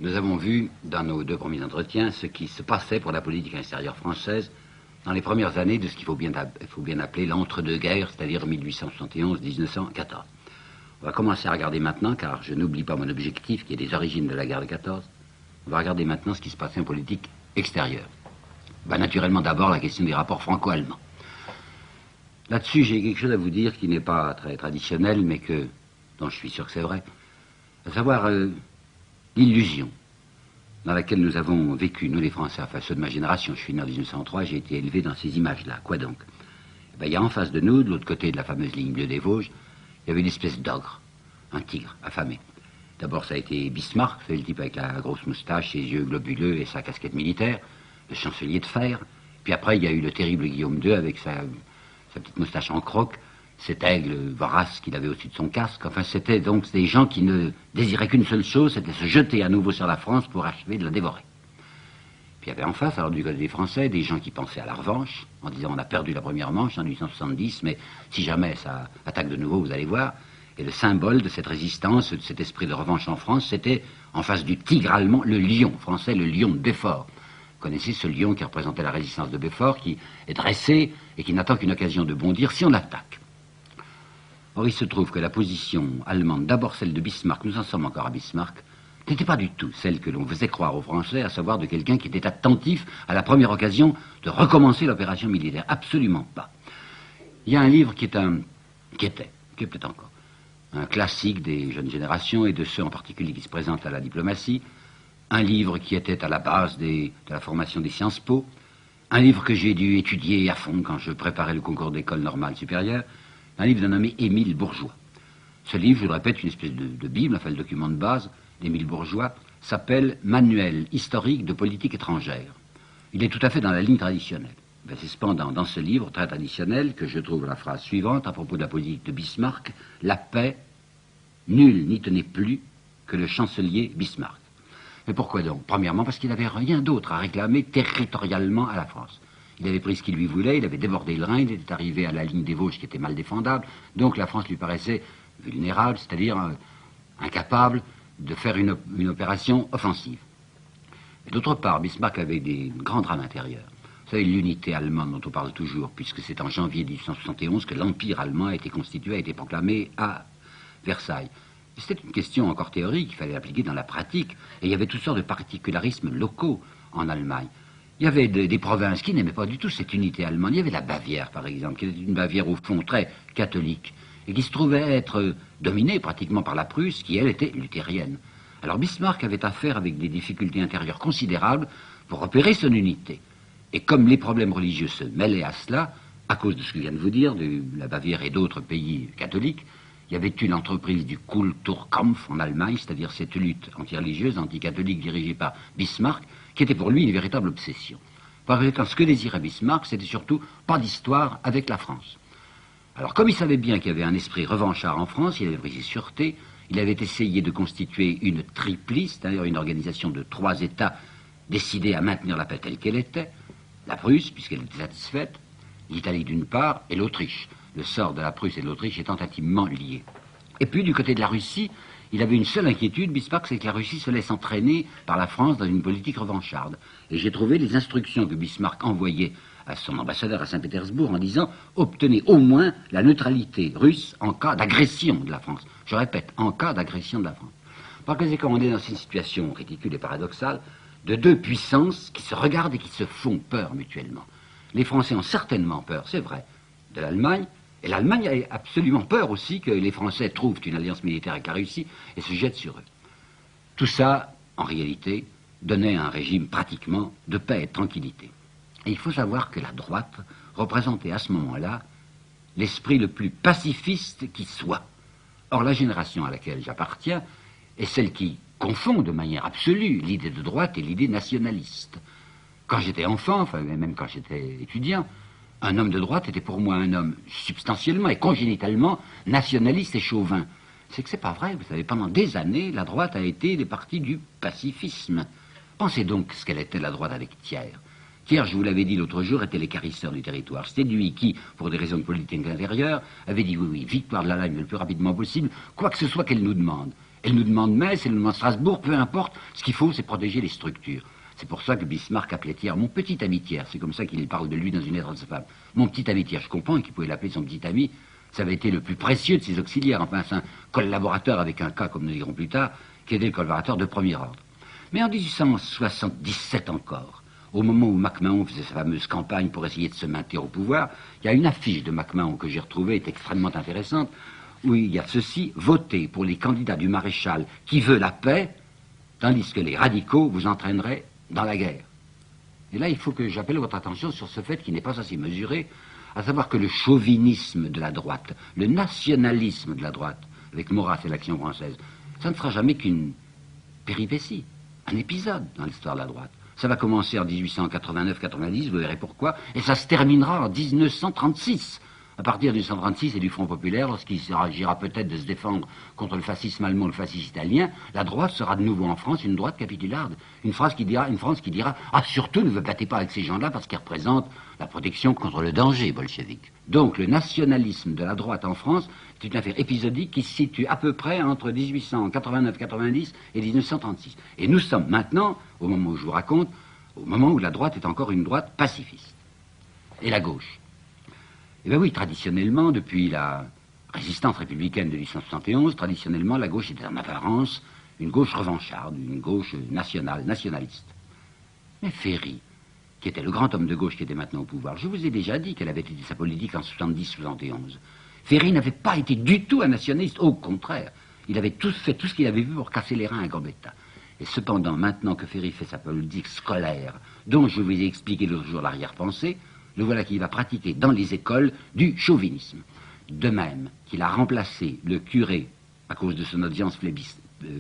Nous avons vu, dans nos deux premiers entretiens, ce qui se passait pour la politique extérieure française dans les premières années de ce qu'il faut bien appeler l'entre-deux-guerres, c'est-à-dire 1871-1914. On va commencer à regarder maintenant, car je n'oublie pas mon objectif, qui est des origines de la guerre de 14. On va regarder maintenant ce qui se passait en politique extérieure. Naturellement, d'abord, la question des rapports franco-allemands. Là-dessus, j'ai quelque chose à vous dire qui n'est pas très traditionnel, mais dont je suis sûr que c'est vrai, à savoir l'illusion dans laquelle nous avons vécu, nous les Français, enfin ceux de ma génération. Je suis né en 1903, j'ai été élevé dans ces images-là. Quoi donc? Il y a en face de nous, de l'autre côté de la fameuse ligne bleue des Vosges, il y avait une espèce d'ogre, un tigre affamé. D'abord, ça a été Bismarck, c'est le type avec la grosse moustache, ses yeux globuleux et sa casquette militaire, le chancelier de fer. Puis après, il y a eu le terrible Guillaume II avec sa petite moustache en croque, cet aigle vorace qu'il avait au-dessus de son casque. Enfin, c'était donc des gens qui ne désiraient qu'une seule chose, c'était se jeter à nouveau sur la France pour achever de la dévorer. Puis il y avait en face, alors du côté des Français, des gens qui pensaient à la revanche, en disant on a perdu la première manche en 1870, mais si jamais ça attaque de nouveau, vous allez voir. Et le symbole de cette résistance, de cet esprit de revanche en France, c'était en face du tigre allemand, le lion français, le lion de Belfort. Vous connaissez ce lion qui représentait la résistance de Belfort, qui est dressé et qui n'attend qu'une occasion de bondir si on l'attaque. Or, il se trouve que la position allemande, d'abord celle de Bismarck, nous en sommes encore à Bismarck, n'était pas du tout celle que l'on faisait croire aux Français, à savoir de quelqu'un qui était attentif à la première occasion de recommencer l'opération militaire. Absolument pas. Il y a un livre qui est peut-être encore, un classique des jeunes générations et de ceux en particulier qui se présentent à la diplomatie, un livre qui était à la base de la formation des Sciences Po, un livre que j'ai dû étudier à fond quand je préparais le concours d'école normale supérieure, un livre d'un nommé Émile Bourgeois. Ce livre, je le répète, une espèce de bible, enfin le document de base d'Émile Bourgeois, s'appelle Manuel historique de politique étrangère. Il est tout à fait dans la ligne traditionnelle. C'est cependant dans ce livre très traditionnel que je trouve la phrase suivante à propos de la politique de Bismarck: la paix, nul n'y tenait plus que le chancelier Bismarck. Mais pourquoi donc? Premièrement, parce qu'il n'avait rien d'autre à réclamer territorialement à la France. Il avait pris ce qu'il lui voulait, il avait débordé le Rhin, il était arrivé à la ligne des Vosges qui était mal défendable, donc la France lui paraissait vulnérable, c'est-à-dire incapable de faire une opération offensive. Et d'autre part, Bismarck avait des grands drames intérieurs. Vous savez, l'unité allemande dont on parle toujours, puisque c'est en janvier 1871 que l'Empire allemand a été constitué, a été proclamé à Versailles. C'était une question encore théorique, il fallait l'appliquer dans la pratique, et il y avait toutes sortes de particularismes locaux en Allemagne. Il y avait des provinces qui n'aimaient pas du tout cette unité allemande. Il y avait la Bavière, par exemple, qui était une Bavière au fond très catholique, et qui se trouvait être dominée pratiquement par la Prusse, qui, elle, était luthérienne. Alors Bismarck avait affaire avec des difficultés intérieures considérables pour opérer son unité. Et comme les problèmes religieux se mêlaient à cela, à cause de ce que je viens de vous dire, de la Bavière et d'autres pays catholiques, il y avait une entreprise du Kulturkampf en Allemagne, c'est-à-dire cette lutte anti-religieuse, anti-catholique dirigée par Bismarck, qui était pour lui une véritable obsession. Par conséquent, ce que désirait Bismarck, c'était surtout pas d'histoire avec la France. Alors, comme il savait bien qu'il y avait un esprit revanchard en France, il avait pris ses sûretés, il avait essayé de constituer une triplice, c'est-à-dire une organisation de 3 États décidés à maintenir la paix telle qu'elle était, la Prusse, puisqu'elle était satisfaite, l'Italie d'une part, et l'Autriche. Le sort de la Prusse et de l'Autriche étant intimement liés. Et puis, du côté de la Russie, il avait une seule inquiétude, Bismarck, c'est que la Russie se laisse entraîner par la France dans une politique revancharde. Et j'ai trouvé les instructions que Bismarck envoyait à son ambassadeur à Saint-Pétersbourg en disant « Obtenez au moins la neutralité russe en cas d'agression de la France ». Je répète, en cas d'agression de la France. Par conséquent, on est dans une situation ridicule et paradoxale de 2 puissances qui se regardent et qui se font peur mutuellement. Les Français ont certainement peur, c'est vrai, de l'Allemagne, et l'Allemagne a absolument peur aussi que les Français trouvent une alliance militaire avec la Russie et se jettent sur eux. Tout ça, en réalité, donnait un régime pratiquement de paix et de tranquillité. Et il faut savoir que la droite représentait à ce moment-là l'esprit le plus pacifiste qui soit. Or, la génération à laquelle j'appartiens est celle qui confond de manière absolue l'idée de droite et l'idée nationaliste. Quand j'étais enfant, enfin même quand j'étais étudiant, un homme de droite était pour moi un homme substantiellement et congénitalement nationaliste et chauvin. C'est que c'est pas vrai, vous savez, pendant des années, la droite a été des partis du pacifisme. Pensez donc ce qu'elle était la droite avec Thiers. Thiers, je vous l'avais dit l'autre jour, était l'équarrisseur du territoire. C'était lui qui, pour des raisons de politique intérieure, avait dit oui, victoire de l'Allemagne le plus rapidement possible, quoi que ce soit qu'elle nous demande. Elle nous demande Metz, elle nous demande Strasbourg, peu importe. Ce qu'il faut, c'est protéger les structures. C'est pour ça que Bismarck appelait Thiers mon petit ami Thiers. C'est comme ça qu'il parle de lui dans une lettre de sa femme. Mon petit ami Thiers. Je comprends qu'il pouvait l'appeler son petit ami. Ça avait été le plus précieux de ses auxiliaires. Enfin, c'est un collaborateur avec un cas, comme nous dirons plus tard, qui était le collaborateur de premier ordre. Mais en 1877 encore, au moment où MacMahon faisait sa fameuse campagne pour essayer de se maintenir au pouvoir, il y a une affiche de MacMahon que j'ai retrouvée, est extrêmement intéressante, où il y a ceci: votez pour les candidats du maréchal qui veut la paix, tandis que les radicaux vous entraîneraient dans la guerre. Et là, il faut que j'appelle votre attention sur ce fait qui n'est pas assez mesuré, à savoir que le chauvinisme de la droite, le nationalisme de la droite, avec Maurras et l'Action française, ça ne sera jamais qu'une péripétie, un épisode dans l'histoire de la droite. Ça va commencer en 1889-90, vous verrez pourquoi, et ça se terminera en 1936. À partir de 1936 et du Front populaire, lorsqu'il s'agira peut-être de se défendre contre le fascisme allemand, le fascisme italien, la droite sera de nouveau en France une droite capitularde. Une France qui dira « Ah, surtout ne vous battez pas avec ces gens-là parce qu'ils représentent la protection contre le danger bolchevique ». Donc le nationalisme de la droite en France, c'est une affaire épisodique qui se situe à peu près entre 1889-90 et 1936. Et nous sommes maintenant, au moment où je vous raconte, au moment où la droite est encore une droite pacifiste. Et la gauche. Eh bien oui, traditionnellement, depuis la résistance républicaine de 1871, traditionnellement, la gauche était en apparence une gauche revancharde, une gauche nationale, nationaliste. Mais Ferry, qui était le grand homme de gauche qui était maintenant au pouvoir, je vous ai déjà dit quelle avait été sa politique en 70-71. Ferry n'avait pas été du tout un nationaliste, au contraire. Il avait fait tout ce qu'il avait vu pour casser les reins à Gambetta. Et cependant, maintenant que Ferry fait sa politique scolaire, dont je vous ai expliqué l'autre jour l'arrière-pensée, le voilà qu'il va pratiquer dans les écoles du chauvinisme. De même qu'il a remplacé le curé à cause de son audience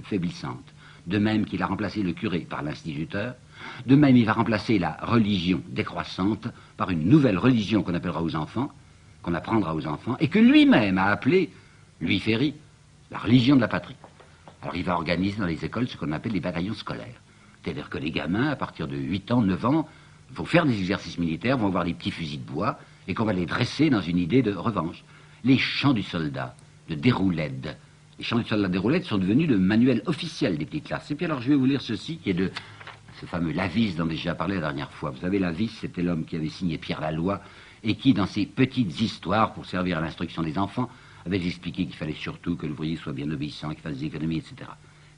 faiblissante, de même qu'il a remplacé le curé par l'instituteur, de même il va remplacer la religion décroissante par une nouvelle religion qu'on appellera aux enfants, qu'on apprendra aux enfants, et que lui-même a appelé, lui Ferry, la religion de la patrie. Alors il va organiser dans les écoles ce qu'on appelle les bataillons scolaires. C'est-à-dire que les gamins, à partir de 8 ans, 9 ans, vont faire des exercices militaires, vont avoir des petits fusils de bois, et qu'on va les dresser dans une idée de revanche. Les chants du soldat, de Déroulède. Les chants du soldat de Déroulède sont devenus le manuel officiel des petites classes. Et puis alors je vais vous lire ceci, qui est de ce fameux Lavis dont j'ai déjà parlé la dernière fois. Vous savez, Lavis, c'était l'homme qui avait signé Pierre Laloy, et qui, dans ses petites histoires pour servir à l'instruction des enfants, avait expliqué qu'il fallait surtout que l'ouvrier soit bien obéissant, qu'il fasse des économies, etc.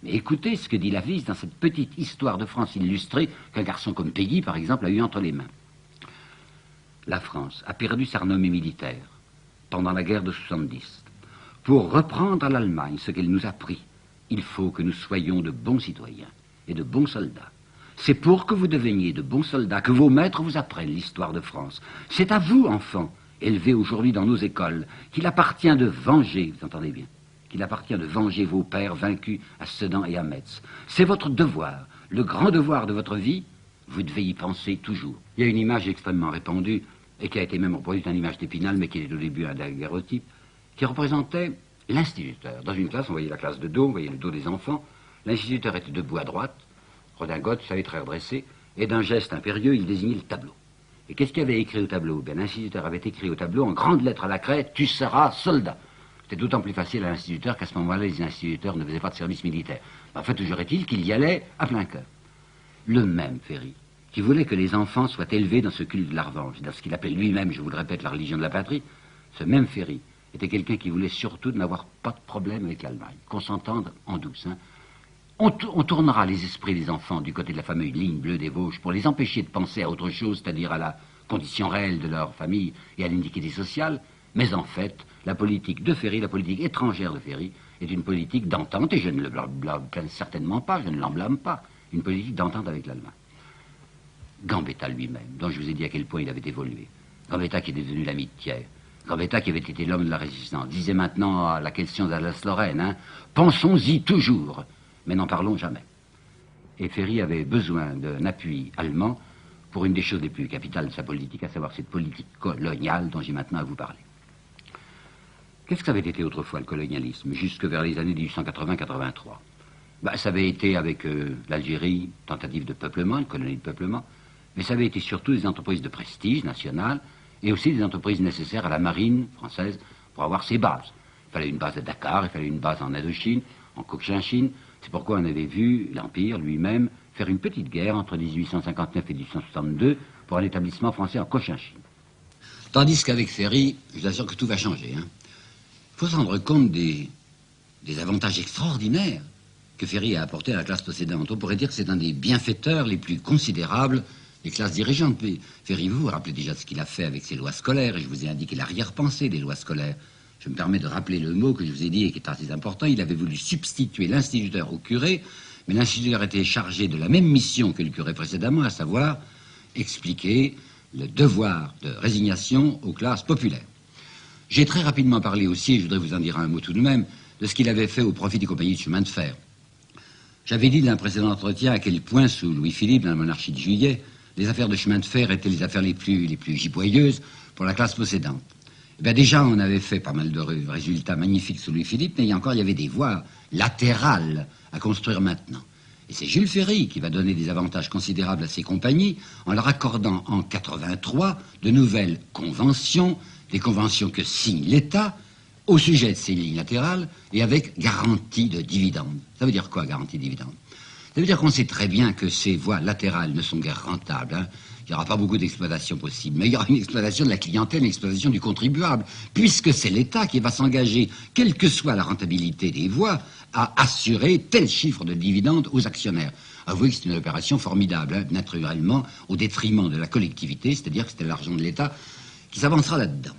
Mais écoutez ce que dit Lavis dans cette petite histoire de France illustrée qu'un garçon comme Péguy, par exemple, a eu entre les mains. La France a perdu sa renommée militaire pendant la guerre de 70. Pour reprendre à l'Allemagne ce qu'elle nous a pris, il faut que nous soyons de bons citoyens et de bons soldats. C'est pour que vous deveniez de bons soldats que vos maîtres vous apprennent l'histoire de France. C'est à vous, enfants, élevés aujourd'hui dans nos écoles, qu'il appartient de venger, vous entendez bien, qu'il appartient de venger vos pères vaincus à Sedan et à Metz. C'est votre devoir, le grand devoir de votre vie, vous devez y penser toujours. Il y a une image extrêmement répandue, et qui a été même reproduite, une image d'Épinal, mais qui est au début un daguerreotype, qui représentait l'instituteur. Dans une classe, on voyait la classe de dos, on voyait le dos des enfants, l'instituteur était debout à droite, redingote, vous savez, très redressé, et d'un geste impérieux, il désignait le tableau. Et qu'est-ce qu'il avait écrit au tableau? Bien, l'instituteur avait écrit au tableau, en grandes lettres à la craie, « Tu seras soldat ». C'était d'autant plus facile à l'instituteur qu'à ce moment-là, les instituteurs ne faisaient pas de service militaire. En fait, toujours est-il qu'il y allait à plein cœur. Le même Ferry, qui voulait que les enfants soient élevés dans ce culte de la revanche, dans ce qu'il appelait lui-même, je vous le répète, la religion de la patrie, ce même Ferry était quelqu'un qui voulait surtout n'avoir pas de problème avec l'Allemagne, qu'on s'entende en douce. On tournera les esprits des enfants du côté de la fameuse ligne bleue des Vosges pour les empêcher de penser à autre chose, c'est-à-dire à la condition réelle de leur famille et à l'iniquité sociale, mais en fait, la politique de Ferry, la politique étrangère de Ferry, est une politique d'entente, et je ne le blâme certainement pas, je ne l'en blâme pas, une politique d'entente avec l'Allemagne. Gambetta lui-même, dont je vous ai dit à quel point il avait évolué, Gambetta qui est devenu l'ami de Thiers, Gambetta qui avait été l'homme de la résistance, disait maintenant à la question d'Alsace-Lorraine, pensons-y toujours, mais n'en parlons jamais. Et Ferry avait besoin d'un appui allemand pour une des choses les plus capitales de sa politique, à savoir cette politique coloniale dont j'ai maintenant à vous parler. Qu'est-ce que ça avait été autrefois le colonialisme, jusque vers les années 1880-83? Ça avait été avec l'Algérie, tentative de peuplement, une colonie de peuplement, mais ça avait été surtout des entreprises de prestige national et aussi des entreprises nécessaires à la marine française pour avoir ses bases. Il fallait une base à Dakar, il fallait une base en Indochine. en Cochinchine. C'est pourquoi on avait vu l'Empire lui-même faire une petite guerre entre 1859 et 1862 pour un établissement français en Cochinchine. Tandis qu'avec Ferry, je vous assure que tout va changer. Il faut se rendre compte des avantages extraordinaires que Ferry a apportés à la classe possédante. On pourrait dire que c'est un des bienfaiteurs les plus considérables des classes dirigeantes. Mais Ferry, vous vous rappelez déjà de ce qu'il a fait avec ses lois scolaires, et je vous ai indiqué l'arrière-pensée des lois scolaires. Je me permets de rappeler le mot que je vous ai dit et qui est assez important. Il avait voulu substituer l'instituteur au curé, mais l'instituteur était chargé de la même mission que le curé précédemment, à savoir expliquer le devoir de résignation aux classes populaires. J'ai très rapidement parlé aussi, et je voudrais vous en dire un mot tout de même, de ce qu'il avait fait au profit des compagnies de chemin de fer. J'avais dit dans un précédent entretien à quel point, sous Louis-Philippe, dans la monarchie de Juillet, les affaires de chemin de fer étaient les affaires les plus giboyeuses pour la classe possédante. Eh bien, déjà, on avait fait pas mal de résultats magnifiques sous Louis-Philippe, mais il y avait des voies latérales à construire maintenant. Et c'est Jules Ferry qui va donner des avantages considérables à ces compagnies en leur accordant en 83 de nouvelles conventions, des conventions que signe l'État au sujet de ces lignes latérales et avec garantie de dividendes. Ça veut dire quoi, garantie de dividendes? Ça veut dire qu'on sait très bien que ces voies latérales ne sont guère rentables. Il n'y aura pas beaucoup d'exploitation possible, mais il y aura une exploitation de la clientèle, une exploitation du contribuable, puisque c'est l'État qui va s'engager, quelle que soit la rentabilité des voies, à assurer tel chiffre de dividendes aux actionnaires. Avouez que c'est une opération formidable, naturellement, au détriment de la collectivité, c'est-à-dire que c'était l'argent de l'État qui s'avancera là-dedans.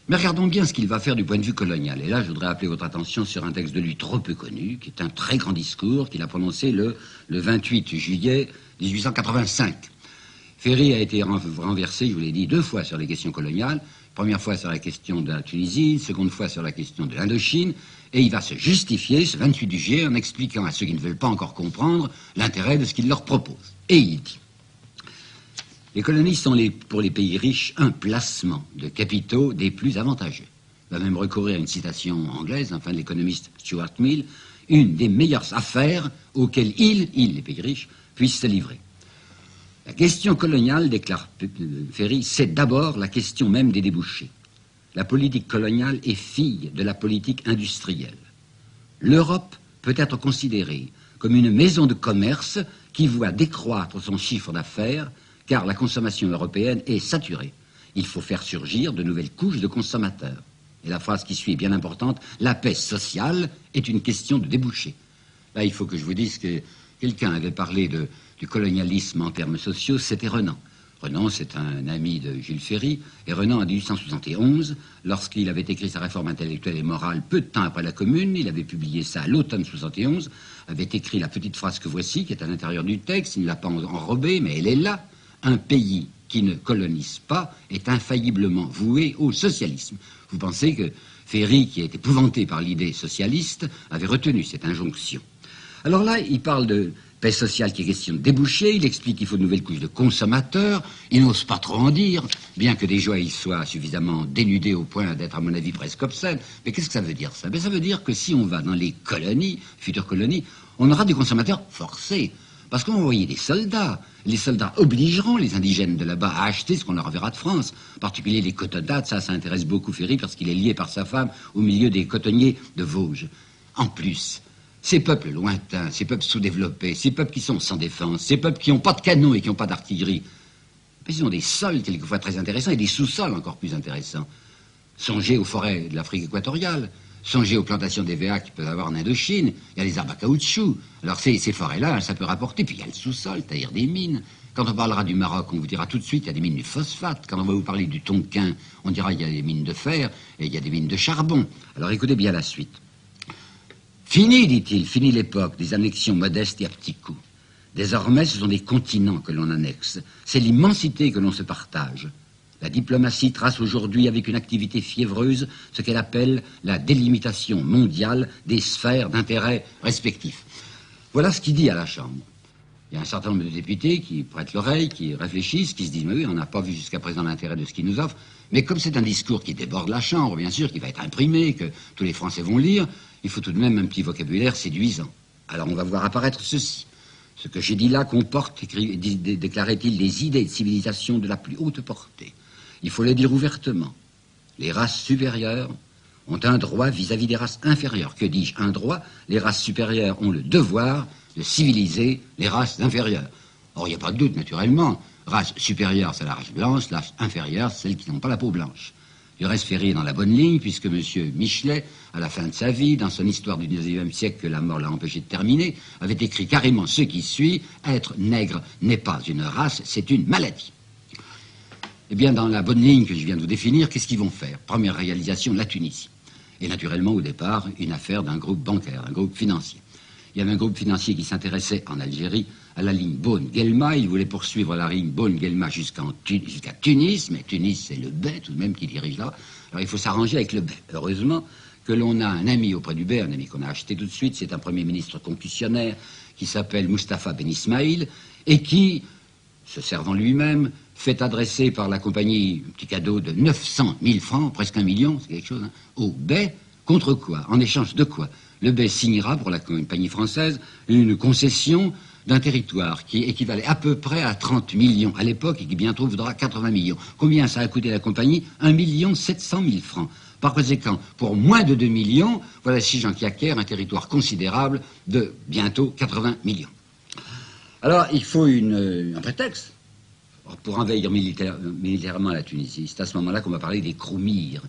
Mais regardons bien ce qu'il va faire du point de vue colonial. Et là, je voudrais appeler votre attention sur un texte de lui trop peu connu, qui est un très grand discours qu'il a prononcé le 28 juillet 1885. Ferry a été renversé, je vous l'ai dit, 2 fois sur les questions coloniales. Première fois sur la question de la Tunisie, seconde fois sur la question de l'Indochine. Et il va se justifier, ce 28 juillet, en expliquant à ceux qui ne veulent pas encore comprendre l'intérêt de ce qu'il leur propose. Et il dit: les colonies sont pour les pays riches un placement de capitaux des plus avantageux. Il va même recourir à une citation anglaise, enfin de l'économiste Stuart Mill, une des meilleures affaires auxquelles les pays riches, puissent se livrer. La question coloniale, déclare Ferry, c'est d'abord la question même des débouchés. La politique coloniale est fille de la politique industrielle. L'Europe peut être considérée comme une maison de commerce qui voit décroître son chiffre d'affaires car la consommation européenne est saturée. Il faut faire surgir de nouvelles couches de consommateurs. Et la phrase qui suit est bien importante: la paix sociale est une question de débouchés. Là, il faut que je vous dise que quelqu'un avait parlé du colonialisme en termes sociaux, c'était Renan. Renan, c'est un ami de Jules Ferry, et Renan, en 1871, lorsqu'il avait écrit sa réforme intellectuelle et morale peu de temps après la Commune, il avait publié ça à l'automne 71, avait écrit la petite phrase que voici, qui est à l'intérieur du texte, il ne l'a pas enrobée, mais elle est là. Un pays qui ne colonise pas est infailliblement voué au socialisme. Vous pensez que Ferry, qui est épouvanté par l'idée socialiste, avait retenu cette injonction. Alors là, il parle de paix sociale qui est question de déboucher, il explique qu'il faut de nouvelles couches de consommateurs, il n'ose pas trop en dire, bien que des joies y soient suffisamment dénudées au point d'être, à mon avis, presque obscènes. Mais qu'est-ce que ça veut dire, ça? Ça veut dire que si on va dans les colonies, futures colonies, on aura des consommateurs forcés. Parce qu'on va envoyer des soldats. Les soldats obligeront les indigènes de là-bas à acheter ce qu'on leur enverra de France. En particulier les cotonnates, ça intéresse beaucoup Ferry parce qu'il est lié par sa femme au milieu des cotonniers de Vosges. En plus, ces peuples lointains, ces peuples sous-développés, ces peuples qui sont sans défense, ces peuples qui n'ont pas de canons et qui n'ont pas d'artillerie, ils ont des sols quelquefois très intéressants et des sous-sols encore plus intéressants. Songez aux forêts de l'Afrique équatoriale. Songez aux plantations d'EVA qu'il peut y avoir en Indochine. Il y a les arbres à caoutchouc. Alors ces forêts-là, ça peut rapporter. Puis il y a le sous-sol, c'est-à-dire des mines. Quand on parlera du Maroc, on vous dira tout de suite qu'il y a des mines de phosphate. Quand on va vous parler du Tonkin, on dira qu'il y a des mines de fer et il y a des mines de charbon. Alors écoutez bien la suite. Fini, dit-il, fini l'époque des annexions modestes et à petits coups. Désormais, ce sont des continents que l'on annexe. C'est l'immensité que l'on se partage. La diplomatie trace aujourd'hui avec une activité fiévreuse ce qu'elle appelle la délimitation mondiale des sphères d'intérêt respectifs. Voilà ce qu'il dit à la Chambre. Il y a un certain nombre de députés qui prêtent l'oreille, qui réfléchissent, qui se disent « Mais oui, on n'a pas vu jusqu'à présent l'intérêt de ce qu'il nous offre. » Mais comme c'est un discours qui déborde la Chambre, bien sûr, qui va être imprimé, que tous les Français vont lire, il faut tout de même un petit vocabulaire séduisant. Alors on va voir apparaître ceci. Ce que j'ai dit là comporte, déclarait-il, des idées de civilisation de la plus haute portée. Il faut le dire ouvertement. Les races supérieures ont un droit vis-à-vis des races inférieures. Que dis-je? Un droit. Les races supérieures ont le devoir de civiliser les races inférieures. Or, il n'y a pas de doute, naturellement. Race supérieure, c'est la race blanche, race inférieure, celles qui n'ont pas la peau blanche. Du reste, Ferry est dans la bonne ligne, puisque M. Michelet, à la fin de sa vie, dans son histoire du XIXe siècle que la mort l'a empêché de terminer, avait écrit carrément ce qui suit: être nègre n'est pas une race, c'est une maladie. Eh bien, dans la bonne ligne que je viens de vous définir, qu'est-ce qu'ils vont faire? Première réalisation, la Tunisie. Et naturellement, au départ, une affaire d'un groupe bancaire, d'un groupe financier. Il y avait un groupe financier qui s'intéressait en Algérie à la ligne Beaune-Guelma. Il voulait poursuivre la ligne Beaune-Guelma jusqu'à Tunis, mais Tunis, c'est le Bey tout de même qui dirige là. Alors il faut s'arranger avec le Bey. Heureusement que l'on a un ami auprès du Bey, un ami qu'on a acheté tout de suite, c'est un premier ministre concussionnaire qui s'appelle Mustapha Ben Ismaïl et qui, se servant lui-même, fait adresser par la compagnie un petit cadeau de 900 000 francs, presque 1 million, c'est quelque chose, hein, au Bey. Contre quoi? En échange de quoi? Le Bey signera pour la compagnie française une concession d'un territoire qui équivalait à peu près à 30 millions à l'époque et qui bientôt vaudra 80 millions. Combien ça a coûté à la compagnie? 1 700 000 francs. Par conséquent, pour moins de 2 millions, voilà ces gens qui acquièrent un territoire considérable de bientôt 80 millions. Alors, il faut un prétexte pour envahir militairement la Tunisie. C'est à ce moment-là qu'on va parler des Kroumirs.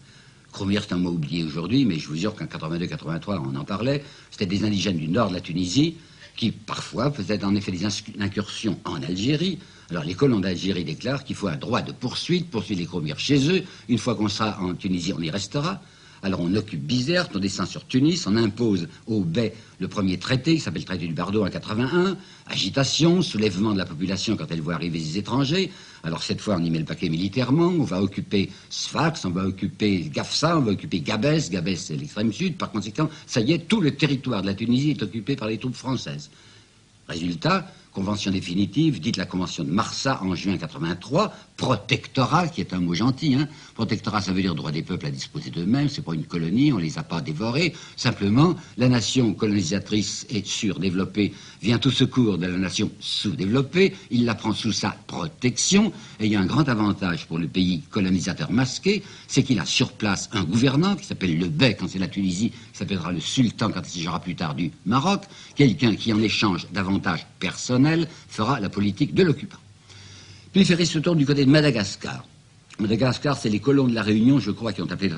Kroumirs, c'est un mot oublié aujourd'hui, mais je vous jure qu'en 82-83, on en parlait. C'était des indigènes du nord de la Tunisie qui, parfois, faisaient en effet des incursions en Algérie. Alors, les colons d'Algérie déclarent qu'il faut un droit de poursuivre les Kroumirs chez eux. Une fois qu'on sera en Tunisie, on y restera. Alors, on occupe Bizerte, on descend sur Tunis, on impose au Bey le premier traité, qui s'appelle le traité du Bardo en 81. Agitation, soulèvement de la population quand elle voit arriver des étrangers. Alors, cette fois, on y met le paquet militairement. On va occuper Sfax, on va occuper Gafsa, on va occuper Gabès. Gabès, c'est l'extrême sud. Par conséquent, ça y est, tout le territoire de la Tunisie est occupé par les troupes françaises. Résultat, convention définitive, dite la convention de Marsa en juin 83, protectorat, qui est un mot gentil, hein. Protectorat, ça veut dire droit des peuples à disposer d'eux-mêmes, c'est pas une colonie, on les a pas dévorés. Simplement, la nation colonisatrice et surdéveloppée vient au secours de la nation sous-développée, il la prend sous sa protection, et il y a un grand avantage pour le pays colonisateur masqué, c'est qu'il a sur place un gouvernant qui s'appelle le Bey quand c'est la Tunisie, qui s'appellera le sultan quand il s'agira plus tard du Maroc, quelqu'un qui en échange d'avantages personnels fera la politique de l'occupant. Puis Ferry se tourne du côté de Madagascar. Madagascar, c'est les colons de la Réunion, je crois, qui ont appelé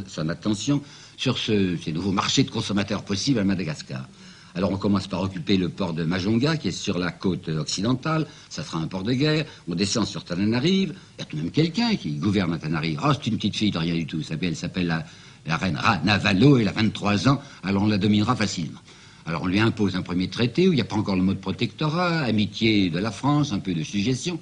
son attention sur ces nouveaux marchés de consommateurs possibles à Madagascar. Alors on commence par occuper le port de Majonga, qui est sur la côte occidentale, ça sera un port de guerre, on descend sur Tananarive, il y a tout de même quelqu'un qui gouverne à Tananarive. Oh, c'est une petite fille de rien du tout, elle s'appelle la reine Ranavalo, elle a 23 ans, alors on la dominera facilement. Alors on lui impose un premier traité où il n'y a pas encore le mot de protectorat, amitié de la France, un peu de suggestion.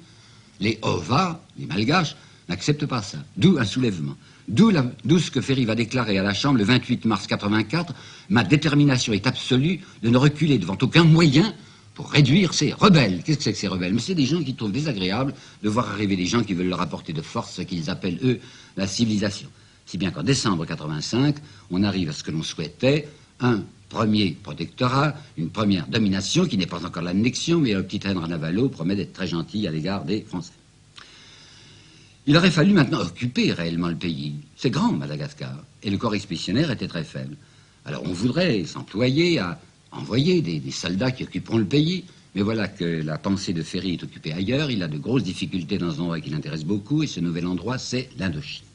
Les Ova, les Malgaches, n'acceptent pas ça. D'où un soulèvement. D'où ce que Ferry va déclarer à la Chambre le 28 mars 84. Ma détermination est absolue de ne reculer devant aucun moyen pour réduire ces rebelles. Qu'est-ce que c'est que ces rebelles? Mais c'est des gens qui trouvent désagréable de voir arriver des gens qui veulent leur apporter de force ce qu'ils appellent, eux, la civilisation. Si bien qu'en décembre 85, on arrive à ce que l'on souhaitait, un premier protectorat, une première domination qui n'est pas encore l'annexion, mais le petit Reine Ranavalo promet d'être très gentil à l'égard des Français. Il aurait fallu maintenant occuper réellement le pays. C'est grand, Madagascar, et le corps expéditionnaire était très faible. Alors on voudrait s'employer à envoyer des soldats qui occuperont le pays, mais voilà que la pensée de Ferry est occupée ailleurs, il a de grosses difficultés dans un endroit qui l'intéresse beaucoup, et ce nouvel endroit, c'est l'Indochine.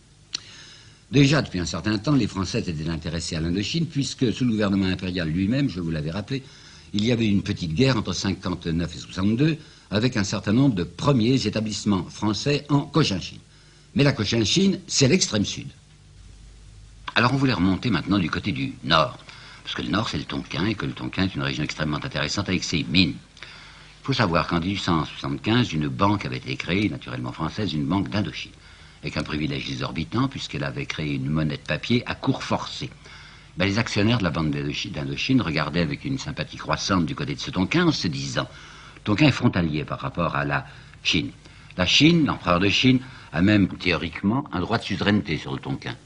Déjà, depuis un certain temps, les Français étaient intéressés à l'Indochine, puisque sous le gouvernement impérial lui-même, je vous l'avais rappelé, il y avait une petite guerre entre 59 et 62, avec un certain nombre de premiers établissements français en Cochinchine. Mais la Cochinchine, c'est l'extrême sud. Alors on voulait remonter maintenant du côté du nord, parce que le nord c'est le Tonkin, et que le Tonkin est une région extrêmement intéressante avec ses mines. Il faut savoir qu'en 1875, une banque avait été créée, naturellement française, une banque d'Indochine, avec un privilège exorbitant, puisqu'elle avait créé une monnaie de papier à cours forcé. Ben, les actionnaires de la banque d'Indochine regardaient avec une sympathie croissante du côté de ce Tonkin en se disant: Tonkin est frontalier par rapport à la Chine. La Chine, l'empereur de Chine, a même théoriquement un droit de suzeraineté sur le Tonkin.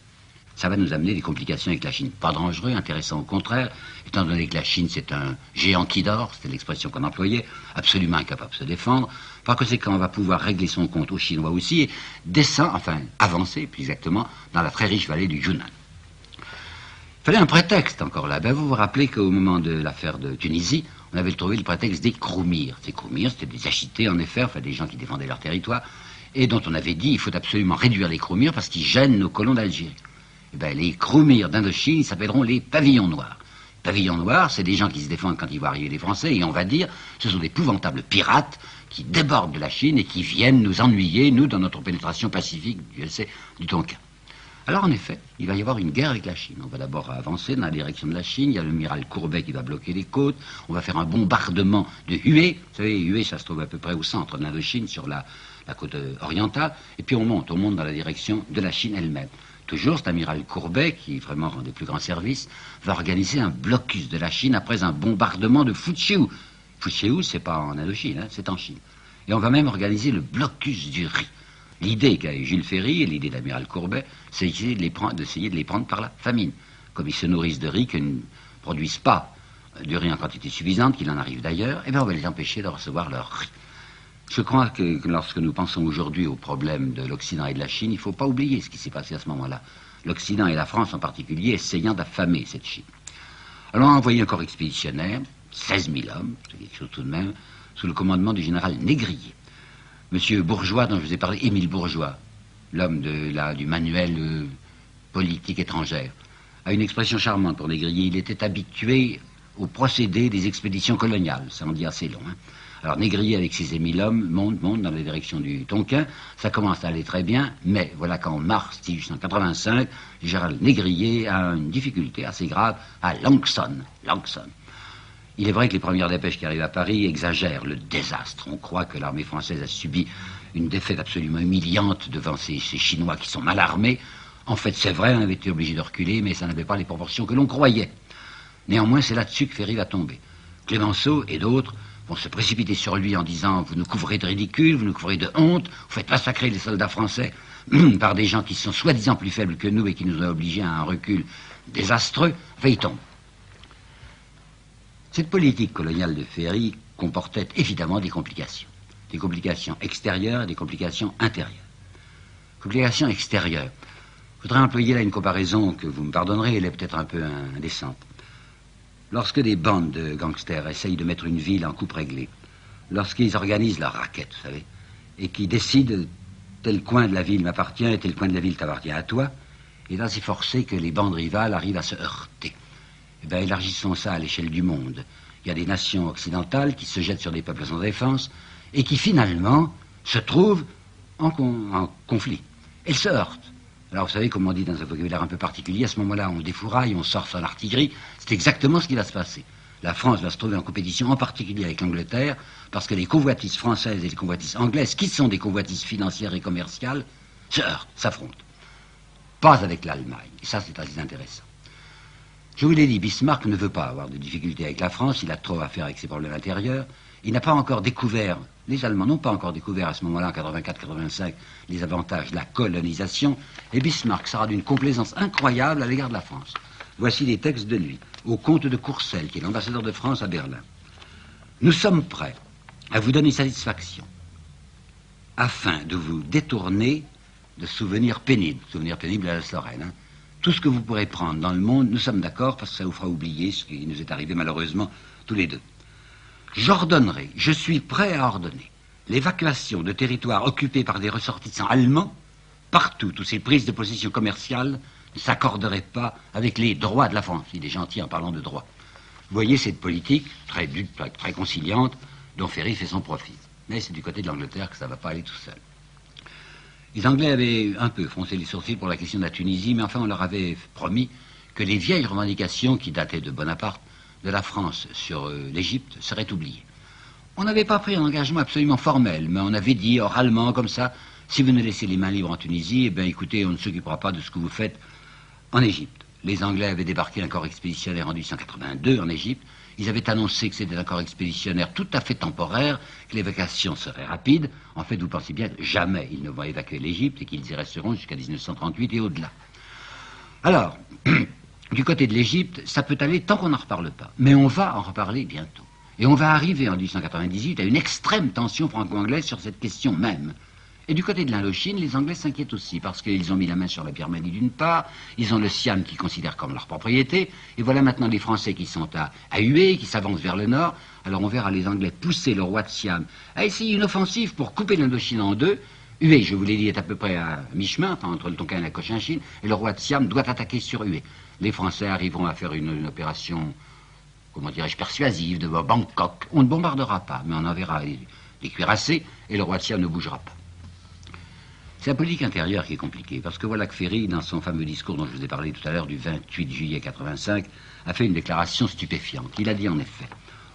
Ça va nous amener des complications avec la Chine. Pas dangereux, intéressant au contraire, étant donné que la Chine c'est un géant qui dort, c'était l'expression qu'on employait, absolument incapable de se défendre. Par conséquent, on va pouvoir régler son compte aux Chinois aussi et avancer plus exactement dans la très riche vallée du Yunnan. fallait un prétexte encore là. Ben, vous vous rappelez qu'au moment de l'affaire de Tunisie, on avait trouvé le prétexte des Kroumirs. Ces Kroumirs, c'était des agités en effet, enfin des gens qui défendaient leur territoire, et dont on avait dit il faut absolument réduire les Kroumirs parce qu'ils gênent nos colons d'Algérie. Eh ben, les Kroumirs d'Indochine s'appelleront les pavillons noirs. Pavillons noirs, c'est des gens qui se défendent quand ils voient arriver les Français, et on va dire, ce sont d'épouvantables pirates qui débordent de la Chine et qui viennent nous ennuyer, nous, dans notre pénétration pacifique, je sais, du Tonkin. Alors, en effet, il va y avoir une guerre avec la Chine. On va d'abord avancer dans la direction de la Chine. Il y a l'amiral Courbet qui va bloquer les côtes. On va faire un bombardement de Hue. Vous savez, Hue, ça se trouve à peu près au centre de l'Indochine, sur la côte orientale. Et puis on monte dans la direction de la Chine elle-même. Toujours, cet amiral Courbet, qui vraiment rend des plus grands services, va organiser un blocus de la Chine après un bombardement de Fuchiu. Fuchiu, c'est pas en Indochine, hein, c'est en Chine. Et on va même organiser le blocus du riz. L'idée qu'a eu Jules Ferry et l'idée d'amiral Courbet, c'est d'essayer de les prendre par la famine. Comme ils se nourrissent de riz, qu'ils ne produisent pas du riz en quantité suffisante, qu'il en arrive d'ailleurs, et bien on va les empêcher de recevoir leur riz. Je crois que lorsque nous pensons aujourd'hui au problème de l'Occident et de la Chine, il ne faut pas oublier ce qui s'est passé à ce moment-là. L'Occident et la France en particulier essayant d'affamer cette Chine. Alors on a envoyé un corps expéditionnaire, 16 000 hommes, c'est quelque chose tout de même, sous le commandement du général Négrier. Monsieur Bourgeois, dont je vous ai parlé, Émile Bourgeois, l'homme du manuel politique étrangère, a une expression charmante pour Négrier. Il était habitué au procédé des expéditions coloniales. Ça en dit assez long. Hein. Alors Négrier, avec ses 1000 hommes, monte dans la direction du Tonkin. Ça commence à aller très bien, mais voilà qu'en mars 1885, le général Négrier a une difficulté assez grave à Langson. Il est vrai que les premières dépêches qui arrivent à Paris exagèrent le désastre. On croit que l'armée française a subi une défaite absolument humiliante devant ces Chinois qui sont mal armés. En fait, c'est vrai, on avait été obligé de reculer, mais ça n'avait pas les proportions que l'on croyait. Néanmoins, c'est là-dessus que Ferry va tomber. Clémenceau et d'autres vont se précipiter sur lui en disant « Vous nous couvrez de ridicule, vous nous couvrez de honte, vous faites massacrer les soldats français par des gens qui sont soi-disant plus faibles que nous et qui nous ont obligés à un recul désastreux. » Enfin, il tombe. Cette politique coloniale de Ferry comportait évidemment des complications extérieures et des complications intérieures. Complications extérieures. Je voudrais employer là une comparaison que vous me pardonnerez, elle est peut-être un peu indécente. Lorsque des bandes de gangsters essayent de mettre une ville en coupe réglée, lorsqu'ils organisent leur raquette, vous savez, et qui décident tel coin de la ville m'appartient et tel coin de la ville t'appartient à toi, et là c'est forcé que les bandes rivales arrivent à se heurter. Eh bien, élargissons ça à l'échelle du monde. Il y a des nations occidentales qui se jettent sur des peuples sans défense et qui finalement se trouvent en conflit. Elles se heurtent. Alors vous savez, comme on dit dans un vocabulaire un peu particulier, à ce moment-là, on défouraille, on sort son artillerie. C'est exactement ce qui va se passer. La France va se trouver en compétition, en particulier avec l'Angleterre, parce que les convoitises françaises et les convoitises anglaises, qui sont des convoitises financières et commerciales, se heurtent, s'affrontent. Pas avec l'Allemagne. Et ça, c'est très intéressant. Je vous l'ai dit, Bismarck ne veut pas avoir de difficultés avec la France, il a trop à faire avec ses problèmes intérieurs. Il n'a pas encore découvert, les Allemands n'ont pas encore découvert à ce moment-là, en 84-85, les avantages de la colonisation, et Bismarck sera d'une complaisance incroyable à l'égard de la France. Voici des textes de lui, au comte de Courcelles, qui est l'ambassadeur de France à Berlin. Nous sommes prêts à vous donner satisfaction, afin de vous détourner de souvenirs pénibles à la Lorraine, hein. Tout ce que vous pourrez prendre dans le monde, nous sommes d'accord, parce que ça vous fera oublier ce qui nous est arrivé malheureusement tous les deux. J'ordonnerai, je suis prêt à ordonner, l'évacuation de territoires occupés par des ressortissants allemands, partout où ces prises de possession commerciales ne s'accorderaient pas avec les droits de la France. Il est gentil en parlant de droits. Vous voyez cette politique très conciliante dont Ferry fait son profit. Mais c'est du côté de l'Angleterre que ça ne va pas aller tout seul. Les Anglais avaient un peu froncé les sourcils pour la question de la Tunisie, mais enfin on leur avait promis que les vieilles revendications qui dataient de Bonaparte, de la France sur l'Égypte, seraient oubliées. On n'avait pas pris un engagement absolument formel, mais on avait dit oralement comme ça, si vous nous laissez les mains libres en Tunisie, eh bien écoutez, on ne s'occupera pas de ce que vous faites en Égypte. Les Anglais avaient débarqué un corps expéditionnaire en 1882 en Égypte. Ils avaient annoncé que c'était un corps expéditionnaire tout à fait temporaire, que l'évacuation serait rapide. En fait, vous pensez bien, jamais ils ne vont évacuer l'Égypte et qu'ils y resteront jusqu'à 1938 et au-delà. Alors, du côté de l'Égypte, ça peut aller tant qu'on n'en reparle pas. Mais on va en reparler bientôt. Et on va arriver en 1898 à une extrême tension franco-anglaise sur cette question même. Et du côté de l'Indochine, les Anglais s'inquiètent aussi, parce qu'ils ont mis la main sur la Birmanie d'une part, ils ont le Siam qu'ils considèrent comme leur propriété, et voilà maintenant les Français qui sont à Hue, qui s'avancent vers le nord. Alors on verra les Anglais pousser le roi de Siam à essayer une offensive pour couper l'Indochine en deux. Hue, je vous l'ai dit, est à peu près à mi-chemin, enfin, entre le Tonkin et la Cochinchine, et le roi de Siam doit attaquer sur Hue. Les Français arriveront à faire une opération, comment dirais-je, persuasive de Bangkok. On ne bombardera pas, mais on enverra des cuirassés, et le roi de Siam ne bougera pas. C'est la politique intérieure qui est compliquée, parce que voilà que Ferry, dans son fameux discours dont je vous ai parlé tout à l'heure, du 28 juillet 85, a fait une déclaration stupéfiante. Il a dit en effet,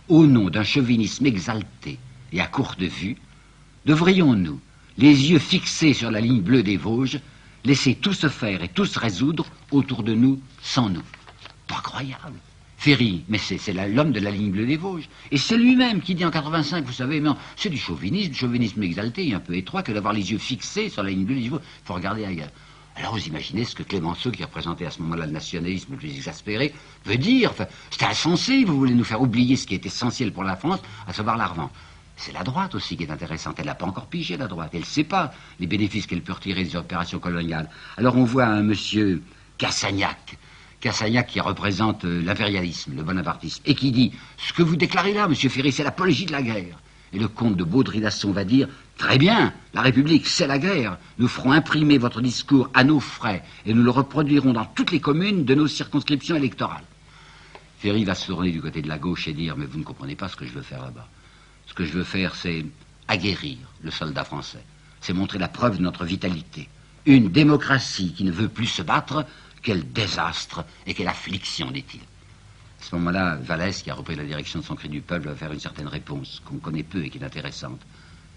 au nom d'un chauvinisme exalté et à courte vue, devrions-nous, les yeux fixés sur la ligne bleue des Vosges, laisser tout se faire et tout se résoudre autour de nous, sans nous. Pas croyable. Ferry, mais c'est l'homme de la ligne bleue des Vosges. Et c'est lui-même qui dit en 85, vous savez, non, c'est du chauvinisme exalté et un peu étroit que d'avoir les yeux fixés sur la ligne bleue des Vosges. Il faut regarder ailleurs. Alors vous imaginez ce que Clémenceau, qui représentait à ce moment-là le nationalisme le plus exaspéré, veut dire. Enfin, c'est insensé, vous voulez nous faire oublier ce qui est essentiel pour la France, à savoir la revanche. C'est la droite aussi qui est intéressante. Elle n'a pas encore pigé, la droite. Elle ne sait pas les bénéfices qu'elle peut retirer des opérations coloniales. Alors on voit un monsieur Cassagnac qui représente l'impérialisme, le bonapartisme, et qui dit « Ce que vous déclarez là, monsieur Ferry, c'est l'apologie de la guerre ». Et le comte de Baudry-Dasson va dire « Très bien, la République, c'est la guerre. Nous ferons imprimer votre discours à nos frais et nous le reproduirons dans toutes les communes de nos circonscriptions électorales ». Ferry va se tourner du côté de la gauche et dire « Mais vous ne comprenez pas ce que je veux faire là-bas. Ce que je veux faire, c'est aguerrir le soldat français. C'est montrer la preuve de notre vitalité. Une démocratie qui ne veut plus se battre, quel désastre et quelle affliction, dit-il. » À ce moment-là, Vallès, qui a repris la direction de son cri du peuple, va faire une certaine réponse qu'on connaît peu et qui est intéressante.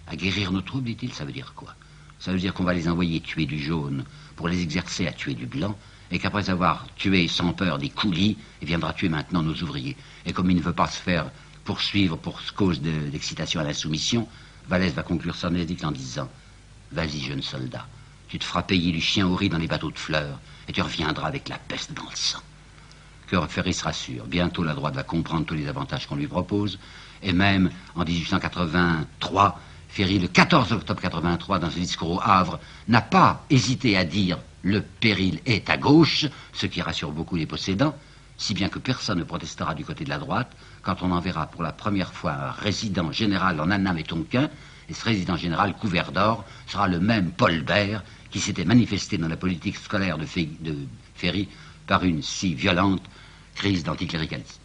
Aguerrir nos troupes, dit-il, ça veut dire quoi? Ça veut dire qu'on va les envoyer tuer du jaune pour les exercer à tuer du blanc, et qu'après avoir tué sans peur des coulis, il viendra tuer maintenant nos ouvriers. Et comme il ne veut pas se faire poursuivre pour cause d'excitation à l'insoumission, Vallès va conclure son édicte en disant « Vas-y, jeune soldat, tu te feras payer du chien au riz dans les bateaux de fleurs, et tu reviendras avec la peste dans le sang. » Que Ferry se rassure. Bientôt, la droite va comprendre tous les avantages qu'on lui propose. Et même, en 1883, Ferry, le 14 octobre 83, dans un discours au Havre, n'a pas hésité à dire « Le péril est à gauche », ce qui rassure beaucoup les possédants, si bien que personne ne protestera du côté de la droite quand on enverra pour la première fois un résident général en Annam et Tonkin, et ce résident général couvert d'or sera le même Paul Bert qui s'était manifesté dans la politique scolaire de Ferry par une si violente crise d'anticléricalisme.